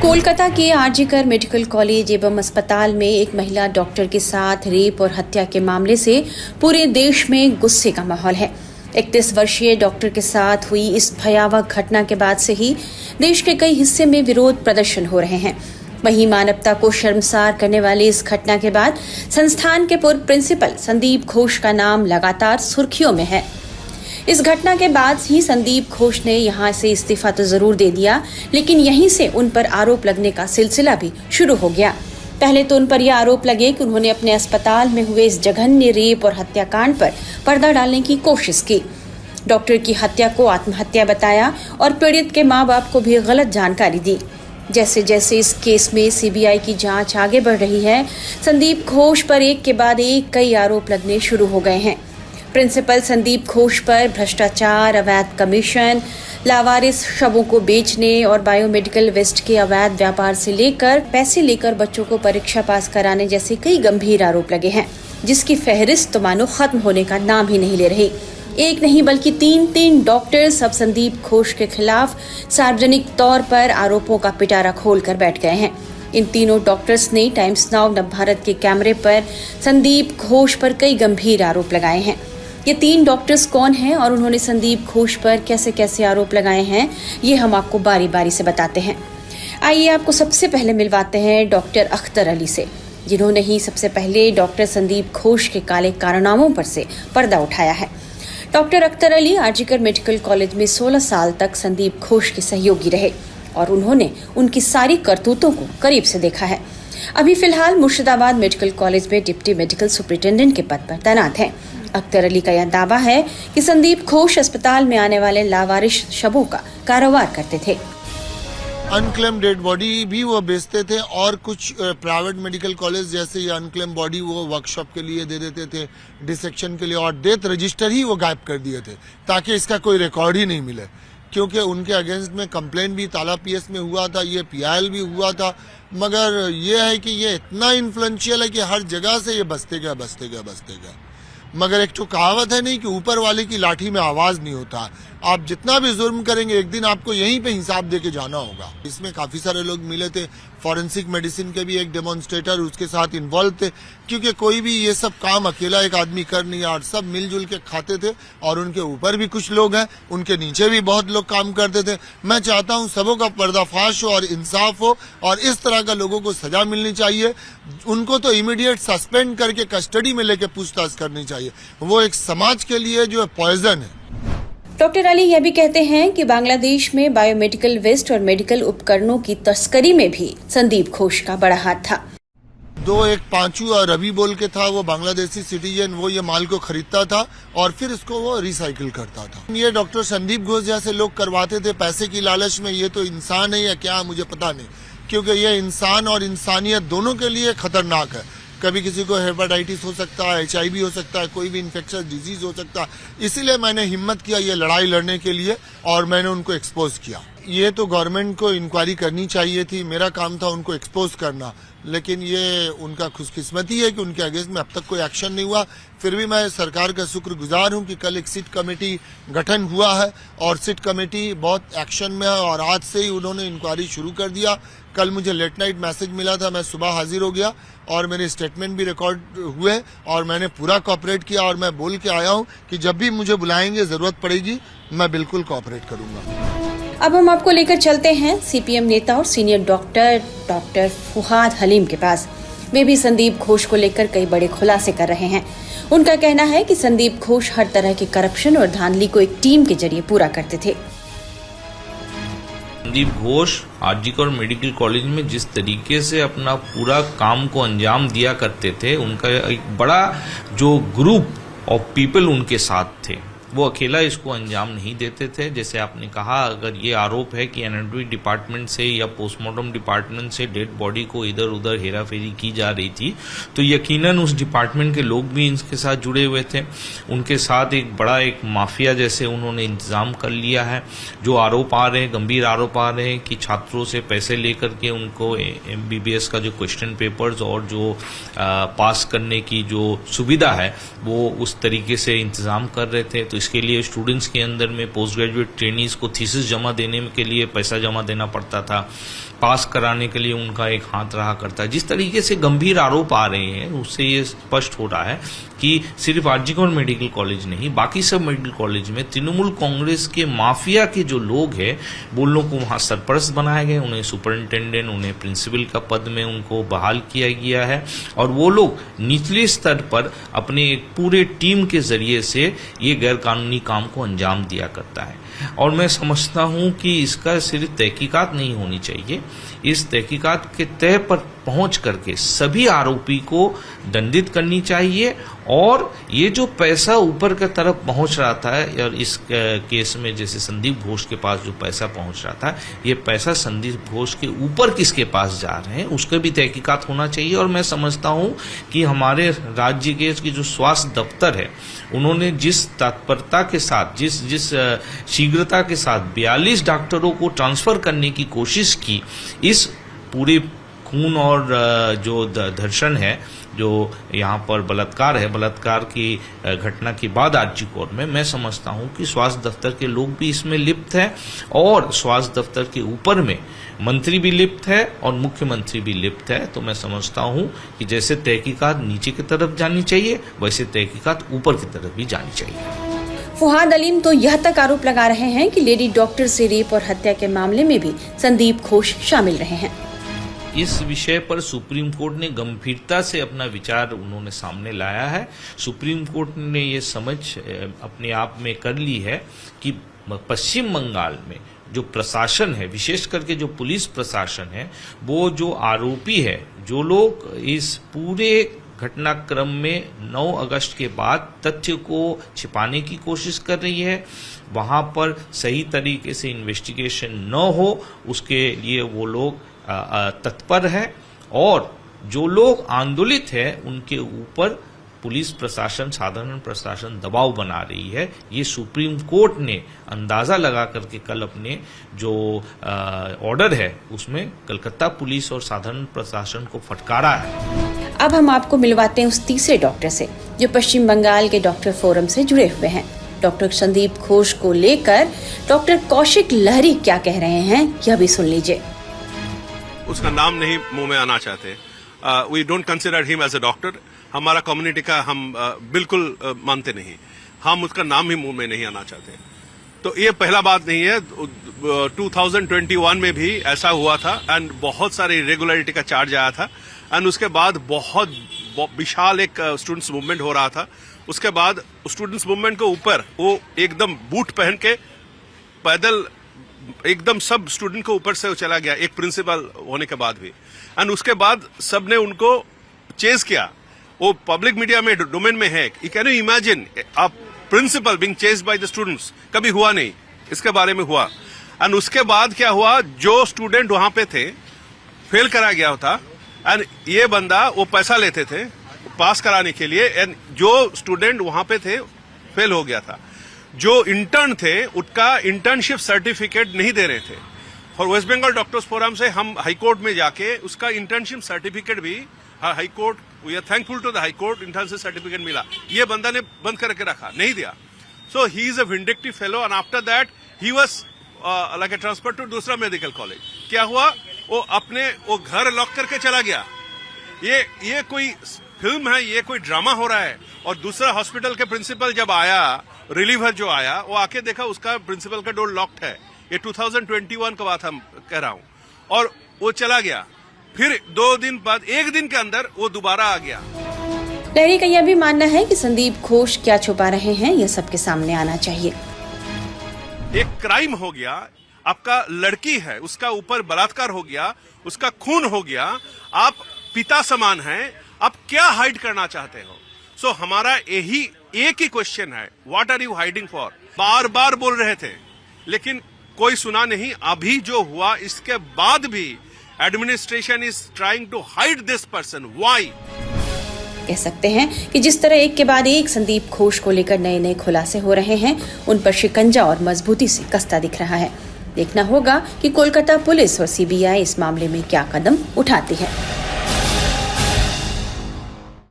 कोलकाता के RG Kar medical college एवं अस्पताल में एक महिला डॉक्टर के साथ रेप और हत्या के मामले से पूरे देश में गुस्से का माहौल है। 31 वर्षीय डॉक्टर के साथ हुई इस भयावह घटना के बाद से ही देश के कई हिस्से में विरोध प्रदर्शन हो रहे हैं। वहीं मानवता को शर्मसार करने वाली इस घटना के बाद संस्थान के पूर्व प्रिंसिपल संदीप घोष का नाम लगातार सुर्खियों में है। इस घटना के बाद ही संदीप घोष ने यहां से इस्तीफा तो जरूर दे दिया, लेकिन यहीं से उन पर आरोप लगने का सिलसिला भी शुरू हो गया। पहले तो उन पर यह आरोप लगे कि उन्होंने अपने अस्पताल में हुए इस जघन्य रेप और हत्याकांड पर पर्दा डालने की कोशिश की। डॉक्टर की हत्या को आत्महत्या बताया और पीड़ित के मां बाप को भी गलत जानकारी दी। जैसे जैसे इस केस में सीबीआई की जांच आगे बढ़ रही है, संदीप घोष पर एक के बाद एक कई आरोप लगने शुरू हो गए हैं। प्रिंसिपल संदीप घोष पर भ्रष्टाचार, अवैध कमीशन, लावारिस शवों को बेचने और बायोमेडिकल वेस्ट के अवैध व्यापार से लेकर पैसे लेकर बच्चों को परीक्षा पास कराने जैसे कई गंभीर आरोप लगे हैं, जिसकी फहरिस्त तो मानो खत्म होने का नाम ही नहीं ले रही। एक नहीं बल्कि तीन डॉक्टर्स अब संदीप घोष के खिलाफ सार्वजनिक तौर पर आरोपों का पिटारा खोलकर बैठ गए हैं। इन तीनों डॉक्टर्स ने टाइम्स नाउ नवभारत के कैमरे पर संदीप घोष पर कई गंभीर आरोप लगाए हैं। ये 3 डॉक्टर्स कौन हैं और उन्होंने संदीप घोष पर कैसे कैसे आरोप लगाए हैं, ये हम आपको बारी बारी से बताते हैं। आइए आपको सबसे पहले मिलवाते हैं डॉक्टर अख्तर अली से, जिन्होंने ही सबसे पहले डॉक्टर संदीप घोष के काले कारनामों पर से पर्दा उठाया है। Doctor Akhtar Ali RG Kar medical college में 16 साल तक संदीप घोष के सहयोगी रहे और उन्होंने उनकी सारी करतूतों को करीब से देखा है। अभी फिलहाल मुर्शिदाबाद मेडिकल कॉलेज में डिप्टी मेडिकल सुपरिटेंडेंट के पद पर तैनात हैं। अख्तर अली का यह दावा है कि संदीप घोष अस्पताल में आने वाले लावारिस शवों का कारोबार करते थे। अनक्लेम डेड बॉडी भी वो बेचते थे और कुछ प्राइवेट मेडिकल कॉलेज जैसे ये अनक्लेम बॉडी वो वर्कशॉप के लिए दे देते थे, डिसेक्शन के लिए, और डेथ रजिस्टर ही वो गायब कर दिए थे ताकि इसका कोई रिकॉर्ड ही नहीं मिले, क्योंकि उनके अगेंस्ट में कंप्लेंट भी ताला पीएस में हुआ था, ये पीआईएल भी हुआ था। मगर ये है कि ये इतना इन्फ्लुएंशियल है कि हर जगह से ये बसते गया। मगर एक तो कहावत है नहीं कि ऊपर वाले की लाठी में आवाज नहीं होता। आप जितना भी जुर्म करेंगे एक दिन आपको यहीं पे हिसाब दे के जाना होगा। इसमें काफी सारे लोग मिले थे, फॉरेंसिक मेडिसिन के भी एक डेमोन्स्ट्रेटर उसके साथ इन्वॉल्व थे, क्योंकि कोई भी ये सब काम अकेला एक आदमी कर नहीं और सब मिलजुल के खाते थे। और उनके ऊपर भी कुछ लोग हैं, उनके नीचे भी बहुत लोग काम करते थे। मैं चाहता हूँ सबों का पर्दाफाश हो और इंसाफ हो और इस तरह का लोगों को सजा मिलनी चाहिए। उनको तो इमीडिएट सस्पेंड करके कस्टडी में लेके पूछताछ करनी चाहिए। वो एक समाज के लिए जो पॉइजन है। डॉक्टर अली यह भी कहते हैं कि बांग्लादेश में बायोमेडिकल वेस्ट और मेडिकल उपकरणों की तस्करी में भी संदीप घोष का बड़ा हाथ था। एक पांचू और रवि बोल के था, वो बांग्लादेशी सिटीजन, वो ये माल को खरीदता था और फिर इसको वो रिसाइकिल करता था। ये डॉक्टर संदीप घोष जैसे लोग करवाते थे पैसे की लालच में। ये तो इंसान है या क्या मुझे पता नहीं, क्योंकि ये इंसान और इंसानियत दोनों के लिए खतरनाक है। कभी किसी को हेपेटाइटिस हो सकता है, HIV हो सकता है, कोई भी इन्फेक्शियस डिजीज हो सकता है। इसीलिए मैंने हिम्मत किया ये लड़ाई लड़ने के लिए और मैंने उनको एक्सपोज किया। ये तो गवर्नमेंट को इंक्वायरी करनी चाहिए थी, मेरा काम था उनको एक्सपोज करना, लेकिन ये उनका खुशकिस्मती है कि उनके अगेंस्ट में अब तक कोई एक्शन नहीं हुआ। फिर भी मैं सरकार का शुक्रगुजार हूं कि कल एक सिट कमेटी गठन हुआ है और सिट कमेटी बहुत एक्शन में है और आज से ही उन्होंने इंक्वायरी शुरू कर दिया। कल मुझे लेट नाइट मैसेज मिला था, मैं सुबह हाजिर हो गया और मेरे स्टेटमेंट भी रिकॉर्ड हुए और मैंने पूरा कोऑपरेट किया और मैं बोल के आया हूं कि जब भी मुझे बुलाएंगे, जरूरत पड़ेगी, मैं बिल्कुल कोऑपरेट करूंगा। अब हम आपको लेकर चलते हैं सीपीएम नेता और सीनियर डॉक्टर फुहाद हलीम के पास। वे भी संदीप घोष को लेकर कई बड़े खुलासे कर रहे हैं। उनका कहना है कि संदीप घोष हर तरह के करप्शन और धांधली को एक टीम के जरिए पूरा करते थे। संदीप घोष आरजीकर मेडिकल कॉलेज में जिस तरीके से अपना पूरा काम को अंजाम दिया करते थे, उनका एक बड़ा जो ग्रुप ऑफ पीपल उनके साथ थे, वो अकेला इसको अंजाम नहीं देते थे। जैसे आपने कहा, अगर ये आरोप है कि एनाटॉमी डिपार्टमेंट से या पोस्टमार्टम डिपार्टमेंट से डेड बॉडी को इधर उधर हेराफेरी की जा रही थी, तो यकीनन उस डिपार्टमेंट के लोग भी इसके साथ जुड़े हुए थे। उनके साथ एक बड़ा एक माफिया जैसे उन्होंने इंतजाम कर लिया है। जो आरोप आ रहे हैं, गंभीर आरोप आ रहे हैं कि छात्रों से पैसे लेकर के उनको MBBS का जो क्वेश्चन पेपर्स और जो पास करने की जो सुविधा है वो उस तरीके से इंतजाम कर रहे थे। तो इसके लिए स्टूडेंट्स के अंदर में पोस्ट ग्रेजुएट ट्रेनीज को थीसिस जमा देने के लिए पैसा जमा देना पड़ता था। पास कराने के लिए उनका एक हाथ रहा करता है। जिस तरीके से गंभीर आरोप आ रहे हैं उससे ये स्पष्ट हो रहा है कि सिर्फ आरजीकर मेडिकल कॉलेज नहीं, बाकी सब मेडिकल कॉलेज में तृणमूल कांग्रेस के माफिया के जो लोग हैं वो लोग को वहां सरपरस्त बनाए गए, उन्हें सुपरिंटेंडेंट, उन्हें प्रिंसिपल का पद में उनको बहाल किया गया है और वो लोग निचले स्तर पर अपने एक पूरे टीम के जरिए से ये गैरकानूनी काम को अंजाम दिया करता है। और मैं समझता हूं कि इसका सिर्फ तहकीकात नहीं होनी चाहिए, इस तहकीकात के तह पर पहुंच करके सभी आरोपी को दंडित करनी चाहिए और ये जो पैसा ऊपर की तरफ पहुंच रहा था, और इस केस में जैसे संदीप घोष के पास जो पैसा पहुंच रहा था, ये पैसा संदीप घोष के ऊपर किसके पास जा रहे हैं उसका भी तहकीकात होना चाहिए। और मैं समझता हूं कि हमारे राज्य के की जो स्वास्थ्य दफ्तर है उन्होंने जिस तत्परता के साथ, जिस शीघ्रता के साथ 42 डॉक्टरों को ट्रांसफर करने की कोशिश की, इस पूरे खून और जो धर्षण है, जो यहाँ पर बलात्कार है, बलात्कार की घटना के बाद आरजीकर में, मैं समझता हूँ कि स्वास्थ्य दफ्तर के लोग भी इसमें लिप्त हैं और स्वास्थ्य दफ्तर के ऊपर में मंत्री भी लिप्त है और मुख्यमंत्री भी लिप्त है। तो मैं समझता हूँ कि जैसे तहकीकात नीचे की तरफ जानी चाहिए वैसे तहकीकात ऊपर की तरफ भी जानी चाहिए। फुहाद अलीम तो यह तक आरोप लगा रहे हैं कि लेडी डॉक्टर से रेप और हत्या के मामले में भी संदीप घोष शामिल रहे हैं। इस विषय पर सुप्रीम कोर्ट ने गंभीरता से अपना विचार उन्होंने सामने लाया है। सुप्रीम कोर्ट ने ये समझ अपने आप में कर ली है कि पश्चिम बंगाल में जो प्रशासन है, विशेष करके जो पुलिस प्रशासन है, वो जो आरोपी है, जो लोग इस पूरे घटनाक्रम में 9 अगस्त के बाद तथ्य को छिपाने की कोशिश कर रही है, वहां पर सही तरीके से इन्वेस्टिगेशन न हो उसके लिए वो लोग तत्पर है और जो लोग आंदोलित है उनके ऊपर पुलिस प्रशासन, साधारण प्रशासन दबाव बना रही है। ये सुप्रीम कोर्ट ने अंदाजा लगा करके कल अपने जो ऑर्डर है उसमें कलकत्ता पुलिस और साधारण प्रशासन को फटकारा है। अब हम आपको मिलवाते हैं उस तीसरे डॉक्टर से जो पश्चिम बंगाल के डॉक्टर फोरम से जुड़े हुए हैं। डॉक्टर संदीप घोष को लेकर डॉक्टर कौशिक लहरी क्या कह रहे हैं यह भी सुन लीजिए। उसका नाम नहीं मुंह में आना चाहते। We don't consider him as a doctor. हमारा कम्युनिटी का हम बिल्कुल मानते नहीं, हम उसका नाम ही मुंह में नहीं आना चाहते। तो ये पहला बात नहीं है। 2021 में भी ऐसा हुआ था एंड बहुत सारे इरेगुलरिटी का चार्ज आया था एंड उसके बाद बहुत विशाल एक स्टूडेंट्स मूवमेंट हो रहा था। उसके बाद स्टूडेंट्स मूवमेंट के ऊपर वो एकदम बूट पहन के पैदल एकदम सब स्टूडेंट को ऊपर से चला गया, एक प्रिंसिपल होने के बाद भी। एंड उसके बाद सबने उनको चेज किया। वो पब्लिक मीडिया में डोमेन में है। You can you imagine a principal being chased by the students? कभी हुआ नहीं, इसके बारे में हुआ। एंड उसके बाद क्या हुआ, जो स्टूडेंट वहां पे थे फेल करा गया था एंड ये बंदा वो पैसा लेते थे पास कराने के लिए एंड जो स्टूडेंट वहां पे थे फेल हो गया था। जो इंटर्न थे उनका इंटर्नशिप सर्टिफिकेट नहीं दे रहे थे। और वेस्ट बंगाल डॉक्टर्स फोरम से हम हाईकोर्ट में जाके उसका इंटर्नशिप सर्टिफिकेट भी high court, we are thankful to the high court, internship certificate मिला। ये बंदा ने बंद करके रखा, नहीं दिया। So he is a vindictive fellow and after that he was like a transfer to दूसरा मेडिकल कॉलेज। क्या हुआ, वो अपने वो घर लॉक करके चला गया। ये कोई फिल्म है, ये कोई ड्रामा हो रहा है। और दूसरा हॉस्पिटल के प्रिंसिपल जब आया, रिलीवर जो आया, वो आके देखा उसका प्रिंसिपल का डोर लॉक्ड है। ये 2021 का बात हम कह रहा हूं। और वो चला गया। फिर 2 दिन बाद, 1 दिन के अंदर वो दोबारा आ गया। लहरी का यह भी मानना है कि संदीप घोष क्या छुपा रहे हैं यह सबके सामने आना चाहिए। एक क्राइम हो गया, आपका लड़की है, उसका ऊपर बलात्कार हो गया, उसका खून हो गया, आप पिता समान हैं, आप क्या हाइड करना चाहते हो? सो हमारा यही एक ही क्वेश्चन है, what are you hiding for? बार बार बोल रहे थे लेकिन कोई सुना नहीं। अभी जो हुआ इसके बाद भी administration is trying to hide this person. Why? कह सकते हैं कि जिस तरह एक के बाद एक संदीप घोष को लेकर नए नए खुलासे हो रहे हैं, उन पर शिकंजा और मजबूती से कसता दिख रहा है। देखना होगा कि कोलकाता पुलिस और सीबीआई इस मामले में क्या कदम उठाती है।